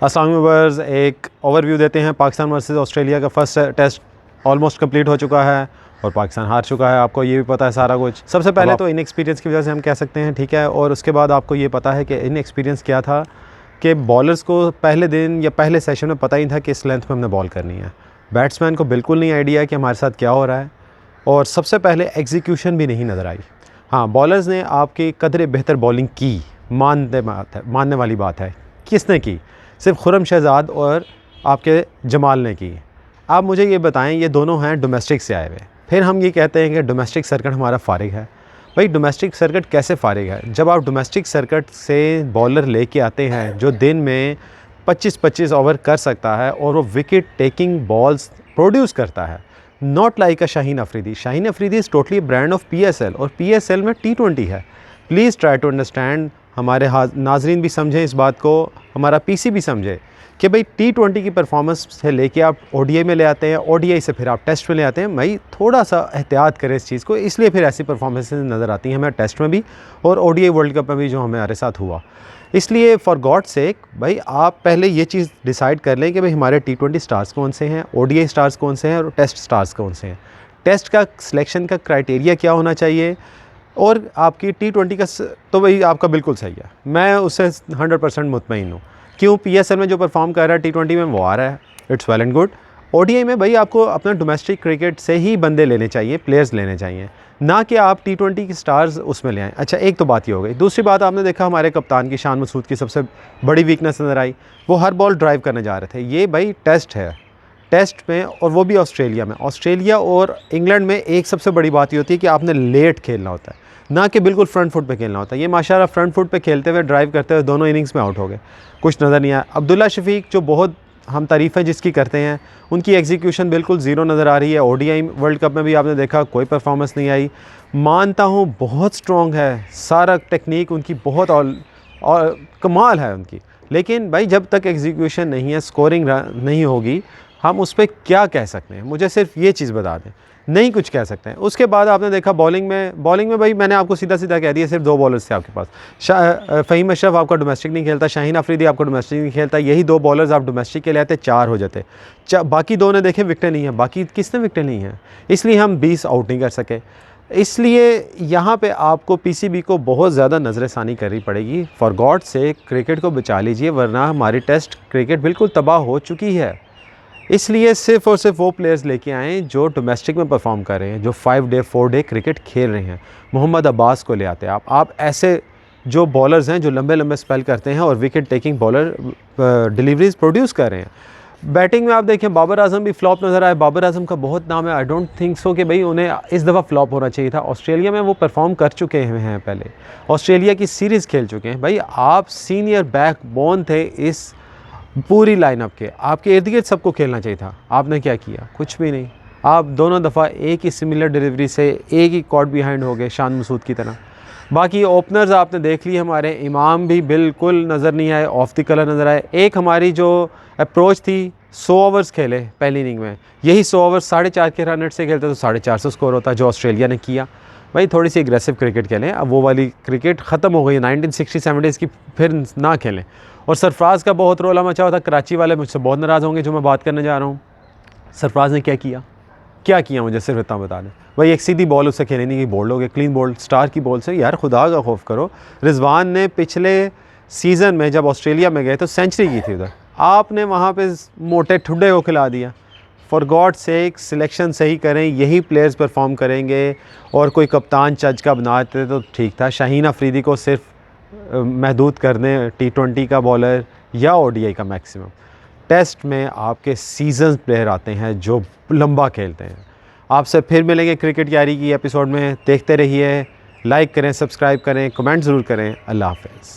अस्सलाम वालेकुम व्यूअर्स, एक ओवरव्यू देते हैं। पाकिस्तान वर्सेस ऑस्ट्रेलिया का फर्स्ट टेस्ट ऑलमोस्ट कंप्लीट हो चुका है और पाकिस्तान हार चुका है। आपको ये भी पता है सारा कुछ। सबसे पहले तो इनएक्सपीरियंस की वजह से हम कह सकते हैं, ठीक है। और उसके बाद आपको ये पता है कि इनएक्सपीरियंस क्या था कि बॉलर्स को पहले दिन या पहले सेशन में पता ही था कि इस लेंथ में हमने बॉल करनी है। बैट्समैन को बिल्कुल नहीं आइडिया है कि हमारे साथ क्या हो रहा है, और सबसे पहले एग्जीक्यूशन भी नहीं नज़र आई। हाँ, बॉलर्स ने आपकी कदरे बेहतर बॉलिंग की, मानने वाली बात है। किसने की? सिर्फ खुर्रम शहजाद और आपके जमाल ने की। आप मुझे ये बताएं, ये दोनों हैं डोमेस्टिक से आए हुए। फिर हम ये कहते हैं कि डोमेस्टिक सर्किट हमारा फारिग है। भाई, डोमेस्टिक सर्किट कैसे फारिग है? जब आप डोमेस्टिक सर्किट से बॉलर लेके आते हैं जो दिन में 25-25 ओवर कर सकता है और वो विकेट टेकिंग बॉल्स प्रोड्यूस करता है, not like a Shaheen Afridi. Shaheen Afridi is totally brand of PSL, और PSL में T20 है। Please try to understand. हमारे नाजरीन भी समझें इस बात को, हमारा PC भी समझे कि भाई T20 की परफॉर्मेंस से लेके आप ODI में ले आते हैं, ODI से फिर आप टेस्ट में ले आते हैं। भाई, थोड़ा सा एहतियात करें इस चीज़ को, इसलिए फिर ऐसी परफॉर्मेंसेस नज़र आती हैं हमें टेस्ट में भी और ODI वर्ल्ड कप में भी जो हमारे साथ हुआ। इसलिए फॉर गॉड सेक भाई, आप पहले ये चीज़ डिसाइड कर लें कि भाई हमारे T20 स्टार्स कौन से हैं, ODI स्टार्स कौन से हैं और टेस्ट स्टार्स कौन से हैं। टेस्ट का सिलेक्शन का क्राइटेरिया क्या होना चाहिए, और आपकी T20 का तो भाई आपका बिल्कुल सही है, मैं उससे 100% मुतमईन हूँ। क्यों? PSL में जो परफॉर्म कर रहा है T20 में वो आ रहा है, it's well and good. ODI में भाई आपको अपना डोमेस्टिक क्रिकेट से ही बंदे लेने चाहिए, प्लेयर्स लेने चाहिए, ना कि आप T20 की स्टार्स उसमें ले आएँ। अच्छा, एक तो बात ये हो गई। दूसरी बात, आपने देखा हमारे कप्तान की, शान मसूद की सबसे बड़ी वीकनेस नज़र आई, वो हर बॉल ड्राइव करने जा रहे थे। ये भाई टेस्ट है, टेस्ट में, और वो भी ऑस्ट्रेलिया में। ऑस्ट्रेलिया और इंग्लैंड में एक सबसे बड़ी बात ये होती है कि आपने लेट खेलना होता है, ना कि बिल्कुल फ्रंट फुट पे खेलना होता है। ये माशाल्लाह फ्रंट फुट पे खेलते हुए, ड्राइव करते हुए दोनों इनिंग्स में आउट हो गए, कुछ नज़र नहीं आया। अब्दुल्ला शफीक, जो बहुत हम तारीफ़ें जिसकी करते हैं, उनकी एग्जीक्यूशन बिल्कुल ज़ीरो नज़र आ रही है। ODI वर्ल्ड कप में भी आपने देखा कोई परफॉर्मेंस नहीं आई। मानता हूँ बहुत स्ट्रॉन्ग है, सारा टेक्निक उनकी बहुत और कमाल है उनकी, लेकिन भाई जब तक एग्जीक्यूशन नहीं है, स्कोरिंग नहीं होगी, हम उस पर क्या कह सकते हैं? मुझे सिर्फ ये चीज़ बता दें, नहीं कुछ कह सकते हैं। उसके बाद आपने देखा बॉलिंग में भाई मैंने आपको सीधा सीधा कह दिया, सिर्फ 2 बॉलर्स थे आपके पास। फ़हीम अशरफ आपका डोमेस्टिक नहीं खेलता, शाहीन अफरीदी आपका डोमेस्टिक नहीं खेलता। यही 2 बॉलर्स आप डोमेस्टिक के लिए आते, 4 हो जाते। बाकी 2 ने देखे विकटें नहीं हैं, बाकी किसने विकटें नहीं हैं, इसलिए हम 20 आउट नहीं कर सके। इसलिए यहाँ पे आपको PCB को बहुत ज़्यादा नज़रसानी करनी पड़ेगी। फॉर गॉड से क्रिकेट को बचा लीजिए, वरना हमारी टेस्ट क्रिकेट बिल्कुल तबाह हो चुकी है। इसलिए सिर्फ़ और सिर्फ वो प्लेयर्स लेके आएँ जो डोमेस्टिक में परफॉर्म कर रहे हैं, जो 5 डे 4 डे क्रिकेट खेल रहे हैं। मोहम्मद अब्बास को ले आते हैं आप ऐसे जो बॉलर्स हैं जो लंबे लंबे स्पेल करते हैं और wicket taking bowler deliveries produce कर रहे हैं। बैटिंग में आप देखें, बाबर आजम भी फ्लॉप नज़र आए। बाबर आजम का बहुत नाम है, आई डोंट थिंक सो कि भाई उन्हें इस दफ़ा फ्लॉप होना चाहिए था। ऑस्ट्रेलिया में वो परफॉर्म कर चुके हैं, पहले ऑस्ट्रेलिया की सीरीज़ खेल चुके हैं। भाई, आप सीनियर बैकबोन थे इस पूरी लाइनअप के, आपके इर्द गिर्द सबको खेलना चाहिए था। आपने क्या किया? कुछ भी नहीं। आप दोनों दफ़ा एक ही सिमिलर डिलीवरी से एक ही कॉट बिहाइंड हो गए, शान मसूद की तरह। बाकी ओपनर्स आपने देख लिए, हमारे इमाम भी बिल्कुल नज़र नहीं आए, ऑफ द कलर नज़र आए। एक हमारी जो अप्रोच थी, 100 ओवर्स खेले पहली इनिंग में, यही 100 ओवर्स 4.5 के रन रेट से खेलते तो 450 स्कोर होता, जो ऑस्ट्रेलिया ने किया। भाई, थोड़ी सी एग्रेसिव क्रिकेट खेलें। अब वो वाली क्रिकेट ख़त्म हो गई 1960-70s की, फिर ना खेलें। और सरफराज का बहुत रोला मचा हुआ था। कराची वाले मुझसे बहुत नाराज़ होंगे जो मैं बात करने जा रहा हूँ। सरफराज ने क्या किया मुझे सिर्फ इतना बता दें। भाई, एक सीधी बॉल उससे खेलने नहीं की, बोल्ड हो गए, क्लीन बोल्ड स्टार की बॉल से। यार, खुदा का खौफ करो। रिजवान ने पिछले सीज़न में जब ऑस्ट्रेलिया में गए तो सेंचुरी की थी उधर, आपने वहाँ पे मोटे ठुड्डे को खिला दिया। फॉर गॉड सेक, सिलेक्शन सही करें, यही प्लेयर्स परफॉर्म करेंगे। और कोई कप्तान चज का बनाते तो ठीक था। शाहीन अफरीदी को सिर्फ महदूद कर दें, T20 का बॉलर या ODI का मैक्सिमम। टेस्ट में आपके सीजन प्लेयर आते हैं जो लंबा खेलते हैं। आपसे फिर मिलेंगे क्रिकेट यारी की एपिसोड में। देखते रहिए, लाइक करें, सब्सक्राइब करें, कमेंट ज़रूर करें। अल्लाह हाफ़िज़।